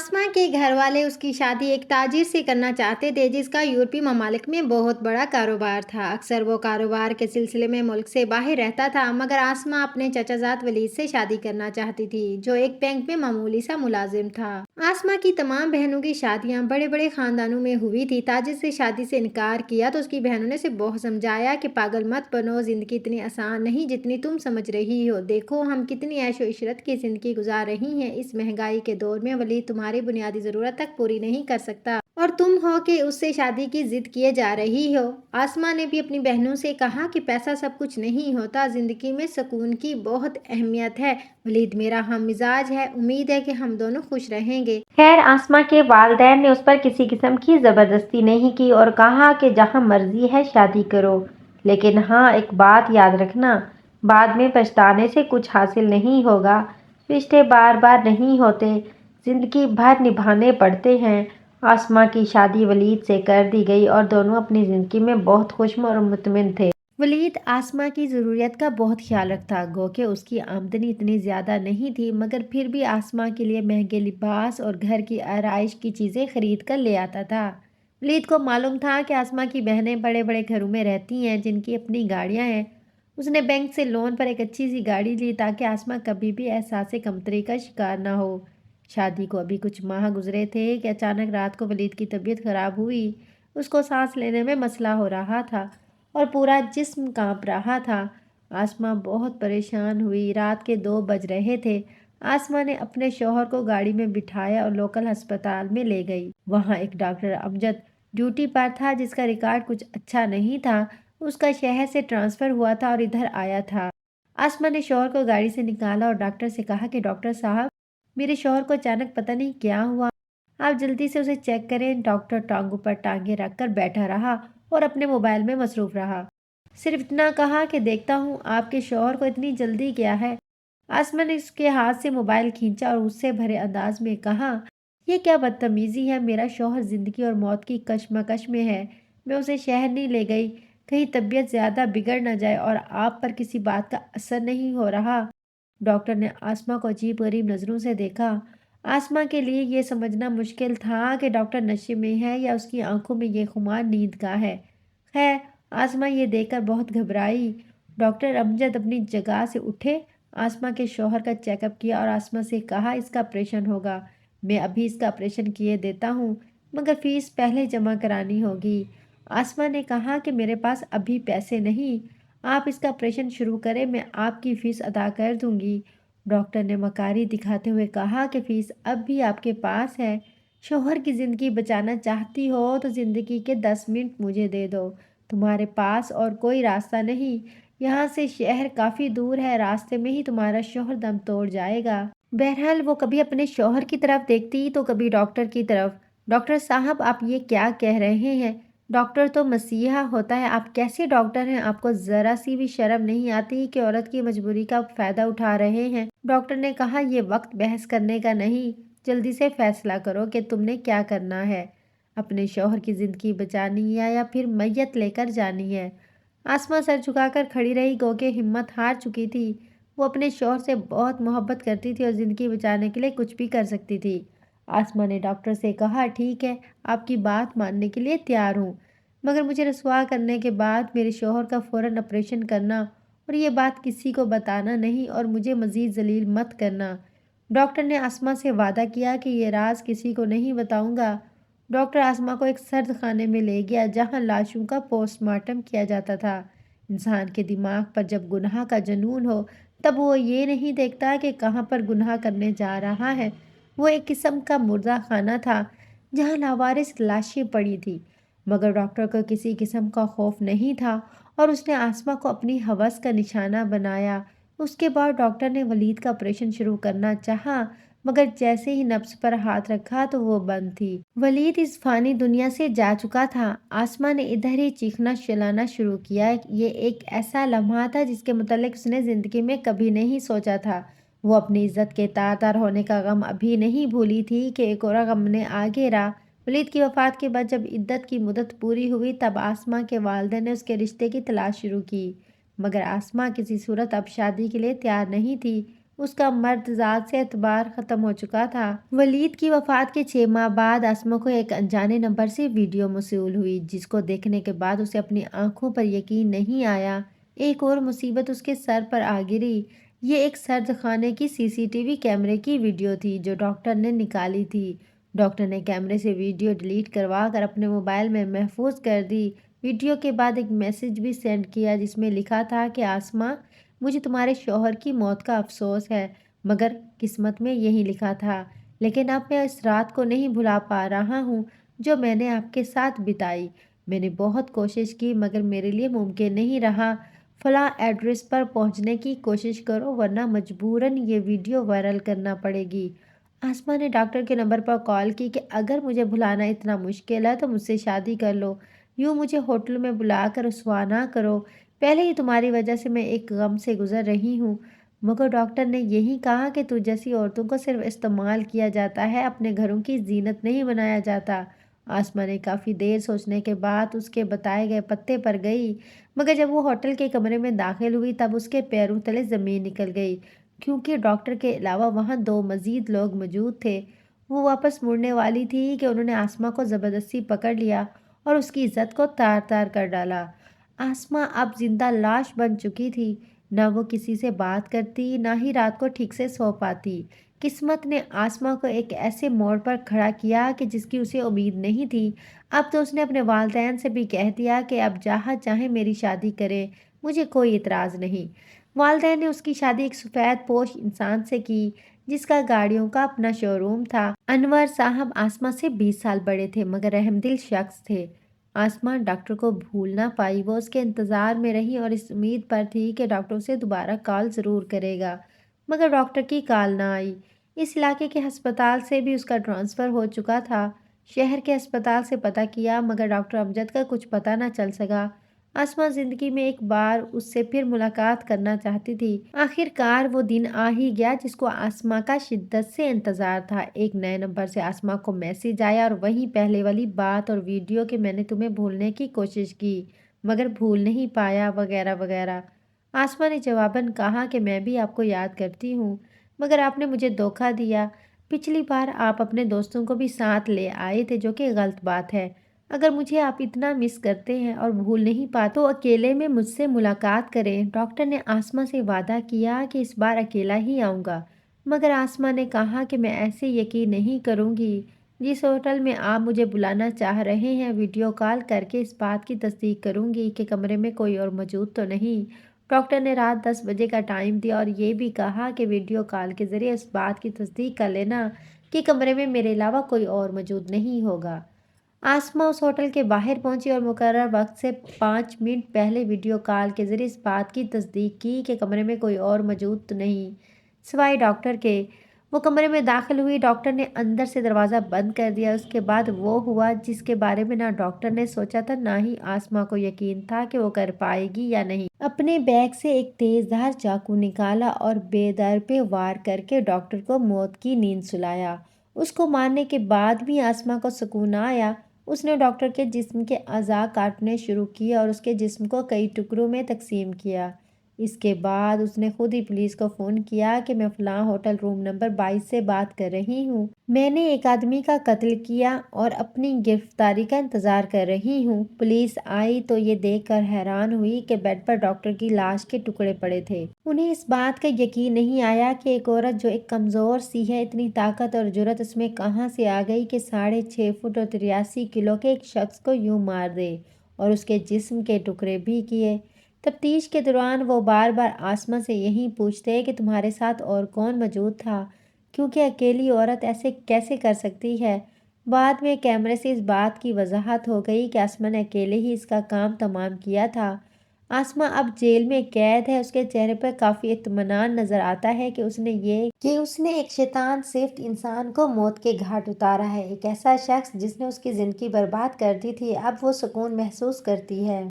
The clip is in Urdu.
آسما کے گھر والے اس کی شادی ایک تاجر سے کرنا چاہتے تھے جس کا یورپی ممالک میں بہت بڑا کاروبار تھا۔ اکثر وہ کاروبار کے سلسلے میں ملک سے باہر رہتا تھا، مگر آسما اپنے چچا زاد ولید سے شادی کرنا چاہتی تھی جو ایک بینک میں معمولی سا ملازم تھا۔ آسما کی تمام بہنوں کی شادیاں بڑے بڑے خاندانوں میں ہوئی تھی۔ تاجر سے شادی سے انکار کیا تو اس کی بہنوں نے اسے بہت سمجھایا کہ پاگل مت بنو، زندگی اتنی آسان نہیں جتنی تم سمجھ رہی ہو، دیکھو ہم کتنی عیش و عشرت کی زندگی گزار رہی ہیں، اس مہنگائی کے دور میں ولید تمہاری بنیادی ضرورت تک پوری نہیں کر سکتا اور تم ہو کہ اس سے شادی کی ضد کیے جا رہی ہو۔ آسما نے بھی اپنی بہنوں سے کہا کہ پیسہ سب کچھ نہیں ہوتا، زندگی میں سکون کی بہت اہمیت ہے، ولید میرا ہم مزاج ہے، امید ہے کہ ہم دونوں خوش رہیں گے۔ خیر آسما کے والدین نے اس پر کسی قسم کی زبردستی نہیں کی اور کہا کہ جہاں مرضی ہے شادی کرو، لیکن ہاں ایک بات یاد رکھنا، بعد میں پچھتانے سے کچھ حاصل نہیں ہوگا، رشتے بار بار نہیں ہوتے، زندگی بھر نبھانے پڑتے ہیں۔ آسما کی شادی ولید سے کر دی گئی اور دونوں اپنی زندگی میں بہت خوش اور مطمئن تھے۔ ولید آسما کی ضروریات کا بہت خیال رکھتا، گو کہ اس کی آمدنی اتنی زیادہ نہیں تھی، مگر پھر بھی آسما کے لیے مہنگے لباس اور گھر کی آرائش کی چیزیں خرید کر لے آتا تھا۔ ولید کو معلوم تھا کہ آسما کی بہنیں بڑے بڑے گھروں میں رہتی ہیں جن کی اپنی گاڑیاں ہیں۔ اس نے بینک سے لون پر ایک اچھی سی گاڑی لی تاکہ آسما کبھی بھی احساس کمتری کا شکار نہ ہو۔ شادی کو ابھی کچھ ماہ گزرے تھے کہ اچانک رات کو ولید کی طبیعت خراب ہوئی۔ اس کو سانس لینے میں مسئلہ ہو رہا تھا اور پورا جسم کانپ رہا تھا۔ آسما بہت پریشان ہوئی۔ رات کے 2 بج رہے تھے۔ آسما نے اپنے شوہر کو گاڑی میں بٹھایا اور لوکل ہسپتال میں لے گئی۔ وہاں ایک ڈاکٹر امجد ڈیوٹی پر تھا جس کا ریکارڈ کچھ اچھا نہیں تھا، اس کا شہر سے ٹرانسفر ہوا تھا اور ادھر آیا تھا۔ آسما نے شوہر کو گاڑی سے نکالا اور ڈاکٹر سے کہا کہ ڈاکٹر صاحب میرے شوہر کو اچانک پتہ نہیں کیا ہوا، آپ جلدی سے اسے چیک کریں۔ ڈاکٹر ٹانگوں پر ٹانگیں رکھ کر بیٹھا رہا اور اپنے موبائل میں مصروف رہا۔ صرف اتنا کہا کہ دیکھتا ہوں آپ کے شوہر کو اتنی جلدی کیا ہے۔ آسما نے اس کے ہاتھ سے موبائل کھینچا اور غصے بھرے انداز میں کہا یہ کیا بدتمیزی ہے، میرا شوہر زندگی اور موت کی کشمکش میں ہے، میں اسے شہر نہیں لے گئی، کہیں طبیعت زیادہ بگڑ نہ جائے اور آپ پر کسی بات کا اثر نہیں ہو رہا۔ ڈاکٹر نے آسما کو عجیب غریب نظروں سے دیکھا۔ آسما کے لیے یہ سمجھنا مشکل تھا کہ ڈاکٹر نشے میں ہے یا اس کی آنکھوں میں یہ خمار نیند کا ہے۔ خیر آسما یہ دیکھ کر بہت گھبرائی۔ ڈاکٹر امجد اپنی جگہ سے اٹھے، آسما کے شوہر کا چیک اپ کیا اور آسما سے کہا اس کا آپریشن ہوگا، میں ابھی اس کا آپریشن کیے دیتا ہوں، مگر فیس پہلے جمع کرانی ہوگی۔ آسما نے کہا کہ میرے پاس ابھی پیسے نہیں، آپ اس کا آپریشن شروع کریں، میں آپ کی فیس ادا کر دوں گی۔ ڈاکٹر نے مکاری دکھاتے ہوئے کہا کہ فیس اب بھی آپ کے پاس ہے، شوہر کی زندگی بچانا چاہتی ہو تو زندگی کے 10 منٹ مجھے دے دو، تمہارے پاس اور کوئی راستہ نہیں، یہاں سے شہر کافی دور ہے، راستے میں ہی تمہارا شوہر دم توڑ جائے گا۔ بہرحال وہ کبھی اپنے شوہر کی طرف دیکھتی تو کبھی ڈاکٹر کی طرف۔ ڈاکٹر صاحب آپ یہ کیا کہہ رہے ہیں، ڈاکٹر تو مسیحا ہوتا ہے، آپ کیسے ڈاکٹر ہیں، آپ کو ذرا سی بھی شرم نہیں آتی کہ عورت کی مجبوری کا فائدہ اٹھا رہے ہیں۔ ڈاکٹر نے کہا یہ وقت بحث کرنے کا نہیں، جلدی سے فیصلہ کرو کہ تم نے کیا کرنا ہے، اپنے شوہر کی زندگی بچانی ہے یا پھر میت لے کر جانی ہے۔ آسما سر جھکا کر کھڑی رہی، گو کہ ہمت ہار چکی تھی۔ وہ اپنے شوہر سے بہت محبت کرتی تھی اور زندگی بچانے کے لیے کچھ بھی کر سکتی تھی۔ آسما نے ڈاکٹر سے کہا ٹھیک ہے، آپ کی بات ماننے کے لیے تیار ہوں، مگر مجھے رسوا کرنے کے بعد میرے شوہر کا فوراً آپریشن کرنا اور یہ بات کسی کو بتانا نہیں اور مجھے مزید ذلیل مت کرنا۔ ڈاکٹر نے آسما سے وعدہ کیا کہ یہ راز کسی کو نہیں بتاؤں گا۔ ڈاکٹر آسما کو ایک سرد خانے میں لے گیا جہاں لاشوں کا پوسٹ مارٹم کیا جاتا تھا۔ انسان کے دماغ پر جب گناہ کا جنون ہو تب وہ یہ نہیں دیکھتا کہ کہاں پر گناہ کرنے جا رہا ہے۔ وہ ایک قسم کا مردہ خانہ تھا جہاں لاوارث لاشیں پڑی تھیں، مگر ڈاکٹر کو کسی قسم کا خوف نہیں تھا اور اس نے آسما کو اپنی ہوس کا نشانہ بنایا۔ اس کے بعد ڈاکٹر نے ولید کا آپریشن شروع کرنا چاہا، مگر جیسے ہی نبض پر ہاتھ رکھا تو وہ بند تھی۔ ولید اس فانی دنیا سے جا چکا تھا۔ آسما نے ادھر ہی چیخنا چلانا شروع کیا۔ یہ ایک ایسا لمحہ تھا جس کے متعلق اس نے زندگی میں کبھی نہیں سوچا تھا۔ وہ اپنی عزت کے تار تار ہونے کا غم ابھی نہیں بھولی تھی کہ ایک اور غم نے آ گھیرا۔ ولید کی وفات کے بعد جب عدت کی مدت پوری ہوئی تب آسما کے والدین نے اس کے رشتے کی تلاش شروع کی، مگر آسما کسی صورت اب شادی کے لیے تیار نہیں تھی۔ اس کا مرد ذات سے اعتبار ختم ہو چکا تھا۔ ولید کی وفات کے 6 ماہ بعد آسما کو ایک انجانے نمبر سے ویڈیو موصول ہوئی، جس کو دیکھنے کے بعد اسے اپنی آنکھوں پر یقین نہیں آیا۔ ایک اور مصیبت اس کے سر پر آ گری۔ یہ ایک سرد خانے کی CCTV کیمرے کی ویڈیو تھی جو ڈاکٹر نے نکالی تھی۔ ڈاکٹر نے کیمرے سے ویڈیو ڈیلیٹ کروا کر اپنے موبائل میں محفوظ کر دی۔ ویڈیو کے بعد ایک میسج بھی سینڈ کیا جس میں لکھا تھا کہ آسما، مجھے تمہارے شوہر کی موت کا افسوس ہے، مگر قسمت میں یہی لکھا تھا، لیکن اب میں اس رات کو نہیں بھلا پا رہا ہوں جو میں نے آپ کے ساتھ بتائی۔ میں نے بہت کوشش کی مگر میرے لیے ممکن نہیں رہا۔ فلاں ایڈریس پر پہنچنے کی کوشش کرو ورنہ مجبوراً یہ ویڈیو وائرل کرنا پڑے گی۔ آسما نے ڈاکٹر کے نمبر پر کال کی کہ اگر مجھے بھلانا اتنا مشکل ہے تو مجھ سے شادی کر لو، یوں مجھے ہوٹل میں بلا کر رسوا نہ کرو، پہلے ہی تمہاری وجہ سے میں ایک غم سے گزر رہی ہوں۔ مگر ڈاکٹر نے یہی کہا کہ تو جیسی عورتوں کو صرف استعمال کیا جاتا ہے، اپنے گھروں کی زینت نہیں بنایا جاتا۔ آسما نے کافی دیر سوچنے کے بعد اس کے بتائے گئے پتے پر گئی، مگر جب وہ ہوٹل کے کمرے میں داخل ہوئی تب اس کے پیروں تلے زمین نکل گئی، کیونکہ ڈاکٹر کے علاوہ وہاں 2 مزید لوگ موجود تھے۔ وہ واپس مڑنے والی تھی کہ انہوں نے آسما کو زبردستی پکڑ لیا اور اس کی عزت کو تار تار کر ڈالا۔ آسما اب زندہ لاش بن چکی تھی، نہ وہ کسی سے بات کرتی، نہ ہی رات کو ٹھیک سے سو پاتی۔ قسمت نے آسما کو ایک ایسے موڑ پر کھڑا کیا کہ جس کی اسے امید نہیں تھی۔ اب تو اس نے اپنے والدین سے بھی کہہ دیا کہ اب جہاں چاہیں میری شادی کریں، مجھے کوئی اعتراض نہیں۔ والدین نے اس کی شادی ایک سفید پوش انسان سے کی جس کا گاڑیوں کا اپنا شو روم تھا۔ انور صاحب آسما سے 20 سال بڑے تھے مگر رحم دل شخص تھے۔ آسما ڈاکٹر کو بھول نہ پائی، وہ اس کے انتظار میں رہی اور اس امید پر تھی کہ ڈاکٹر اسے دوبارہ کال ضرور کرے گا، مگر ڈاکٹر کی کال نہ آئی۔ اس علاقے کے ہسپتال سے بھی اس کا ٹرانسفر ہو چکا تھا۔ شہر کے ہسپتال سے پتہ کیا مگر ڈاکٹر امجد کا کچھ پتہ نہ چل سکا۔ آسما زندگی میں ایک بار اس سے پھر ملاقات کرنا چاہتی تھی۔ آخر کار وہ دن آ ہی گیا جس کو آسما کا شدت سے انتظار تھا۔ ایک نئے نمبر سے آسما کو میسج آیا اور وہی پہلے والی بات اور ویڈیو کہ میں نے تمہیں بھولنے کی کوشش کی مگر بھول نہیں پایا وغیرہ وغیرہ۔ آسما نے جواباً کہا کہ میں بھی آپ کو یاد کرتی ہوں مگر آپ نے مجھے دھوکہ دیا۔ پچھلی بار آپ اپنے دوستوں کو بھی ساتھ لے آئے تھے جو کہ غلط بات ہے۔ اگر مجھے آپ اتنا مس کرتے ہیں اور بھول نہیں پاتے تو اکیلے میں مجھ سے ملاقات کریں۔ ڈاکٹر نے آسما سے وعدہ کیا کہ اس بار اکیلا ہی آؤں گا، مگر آسما نے کہا کہ میں ایسے یقین نہیں کروں گی۔ جس ہوٹل میں آپ مجھے بلانا چاہ رہے ہیں ویڈیو کال کر کے اس بات کی تصدیق کروں گی کہ کمرے میں کوئی اور موجود تو نہیں۔ ڈاکٹر نے رات 10 بجے کا ٹائم دیا اور یہ بھی کہا کہ ویڈیو کال کے ذریعے اس بات کی تصدیق کر لینا کہ کمرے میں میرے علاوہ کوئی اور موجود نہیں ہوگا۔ آسما اس ہوٹل کے باہر پہنچی اور مقررہ وقت سے 5 منٹ پہلے ویڈیو کال کے ذریعے اس بات کی تصدیق کی کہ کمرے میں کوئی اور موجود تو نہیں سوائے ڈاکٹر کے۔ وہ کمرے میں داخل ہوئی، ڈاکٹر نے اندر سے دروازہ بند کر دیا۔ اس کے بعد وہ ہوا جس کے بارے میں نہ ڈاکٹر نے سوچا تھا نہ ہی آسما کو یقین تھا کہ وہ کر پائے گی یا نہیں۔ اپنے بیگ سے ایک تیز دھار چاقو نکالا اور بے در پہ وار کر کے ڈاکٹر کو موت کی نیند سلایا۔ اس کو مارنے کے بعد بھی آسما کو سکون نہ آیا۔ اس نے ڈاکٹر کے جسم کے اعضاء کاٹنے شروع کیے اور اس کے جسم کو کئی ٹکڑوں میں تقسیم کیا۔ اس کے بعد اس نے خود ہی پولیس کو فون کیا کہ میں فلاں ہوٹل روم نمبر 22 سے بات کر رہی ہوں۔ میں نے ایک آدمی کا قتل کیا اور اپنی گرفتاری کا انتظار کر رہی ہوں۔ پولیس آئی تو یہ دیکھ کر حیران ہوئی کہ بیڈ پر ڈاکٹر کی لاش کے ٹکڑے پڑے تھے۔ انہیں اس بات کا یقین نہیں آیا کہ ایک عورت جو ایک کمزور سی ہے، اتنی طاقت اور جرأت اس میں کہاں سے آ گئی کہ 6.5 فٹ اور 83 کلو کے ایک شخص کو یوں مار دے اور اس کے جسم کے ٹکڑے بھی کیے۔ تفتیش کے دوران وہ بار بار آسما سے یہی پوچھتے کہ تمہارے ساتھ اور کون موجود تھا، کیونکہ اکیلی عورت ایسے کیسے کر سکتی ہے۔ بعد میں کیمرے سے اس بات کی وضاحت ہو گئی کہ آسما نے اکیلے ہی اس کا کام تمام کیا تھا۔ آسما اب جیل میں قید ہے۔ اس کے چہرے پر کافی اطمینان نظر آتا ہے کہ اس نے ایک شیطان صفت انسان کو موت کے گھاٹ اتارا ہے۔ ایک ایسا شخص جس نے اس کی زندگی برباد کر دی تھی اب وہ سکون محسوس کرتی ہے۔